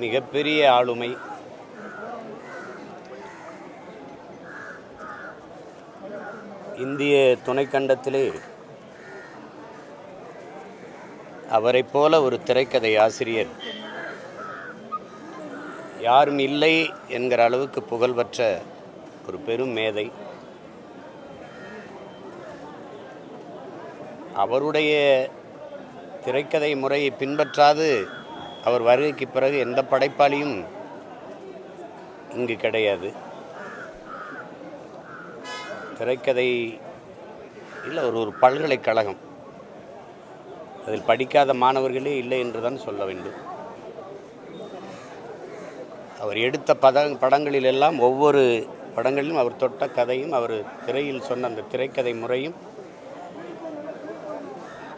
மிகப்பெரிய ஆளுமை. இந்திய துணைக்கண்டத்திலே அவரைப் போல ஒரு திரைக்கதை ஆசிரியர் யாரும் இல்லை என்கிற அளவுக்கு புகழ்பெற்ற ஒரு பெரும் மேதை. அவருடைய திரைக்கதை முறையை பின்பற்றாது அவர் வருகைக்கு பிறகு எந்த படைப்பாளியும் இங்கு கிடையாது. திரைக்கதை இல்லை, ஒரு பல்கலைக்கழகம், அதில் படிக்காத மாணவர்களே இல்லை என்று தான் சொல்ல வேண்டும். அவர் எடுத்த படங்களிலெல்லாம் ஒவ்வொரு படங்களிலும் அவர் தொட்ட கதையும் அவர் திரையில் சொன்ன அந்த திரைக்கதை முறையும்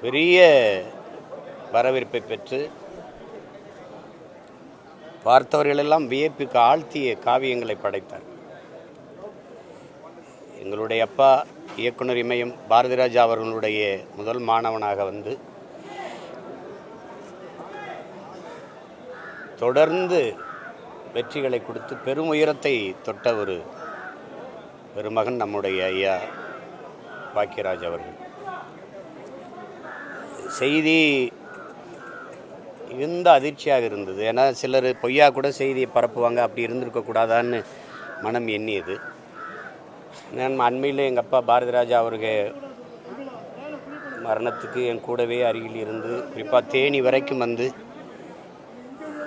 பெரிய வரவேற்பை பெற்று பார்த்தவர்களெல்லாம் வியப்புக்கு ஆழ்த்திய காவியங்களை படைத்தார். எங்களுடைய அப்பா இயக்குனர் இமயம் பாரதிராஜா அவர்களுடைய முதல் மாணவனாக வந்து தொடர்ந்து வெற்றிகளை கொடுத்து பெரும் உயரத்தை தொட்ட ஒரு பெருமகன் நம்முடைய ஐயா பாக்கியராஜ் அவர்கள். செய்தி மிகுந்த அதிர்ச்சியாக இருந்தது. ஏன்னா சிலர் பொய்யா கூட செய்தியை பரப்புவாங்க, அப்படி இருந்திருக்கக்கூடாதான்னு மனம் எண்ணியது. நான் அண்மையில் எங்கள் அப்பா பாரதிராஜா அவர்கள் மரணத்துக்கு என் கூடவே அருகில் இருந்து குறிப்பாக தேனி வரைக்கும் வந்து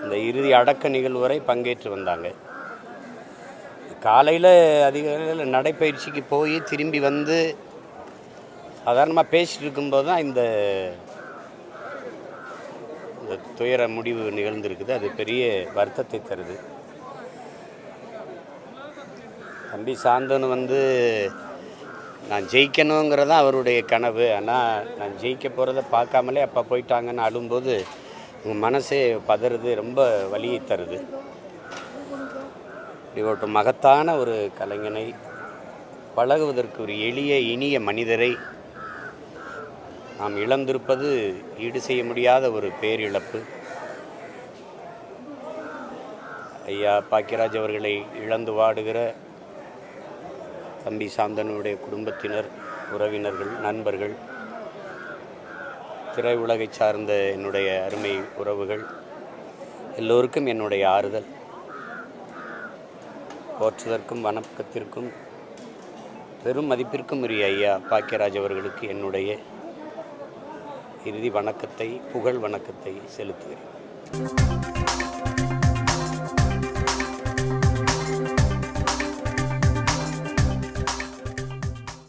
இந்த இறுதி அடக்க நிகழ்வு வரை பங்கேற்று வந்தாங்க. காலையில் அதிகாலையில் நடைப்பயிற்சிக்கு போய் திரும்பி வந்து சாதாரணமாக பேசிகிட்டு இருக்கும்போது தான் இந்த துயர முடிவு நிகழ்ந்திருக்குது. அது பெரிய வருத்தத்தை தருது. தம்பி சாந்தனு வந்து நான் ஜெயிக்கணுங்கிறதான் அவருடைய கனவு. ஆனால் நான் ஜெயிக்க போகிறத பார்க்காமலே அப்பா போயிட்டாங்கன்னு அழும்போது உங்கள் மனசே பதறுது, ரொம்ப வலியை தருது. இப்படி ஒரு மகத்தான ஒரு கலைஞனை, பழகுவதற்கு ஒரு எளிய இனிய மனிதரை நாம் இழந்திருப்பது ஈடு செய்ய முடியாத ஒரு பேரிழப்பு. ஐயா பாக்கியராஜ் அவர்களை இழந்து வாடுகிற தம்பி சாந்தனுடைய குடும்பத்தினர், உறவினர்கள், நண்பர்கள், திரையுலகை சார்ந்த என்னுடைய அருமை உறவுகள் எல்லோருக்கும் என்னுடைய ஆறுதல். போற்றுதற்கும் வணக்கத்திற்கும் பெரும் மதிப்பிற்கும் உரிய ஐயா பாக்கியராஜ் அவர்களுக்கு என்னுடைய இறுதி வணக்கத்தை, புகழ் வணக்கத்தை செலுத்துகிறேன்.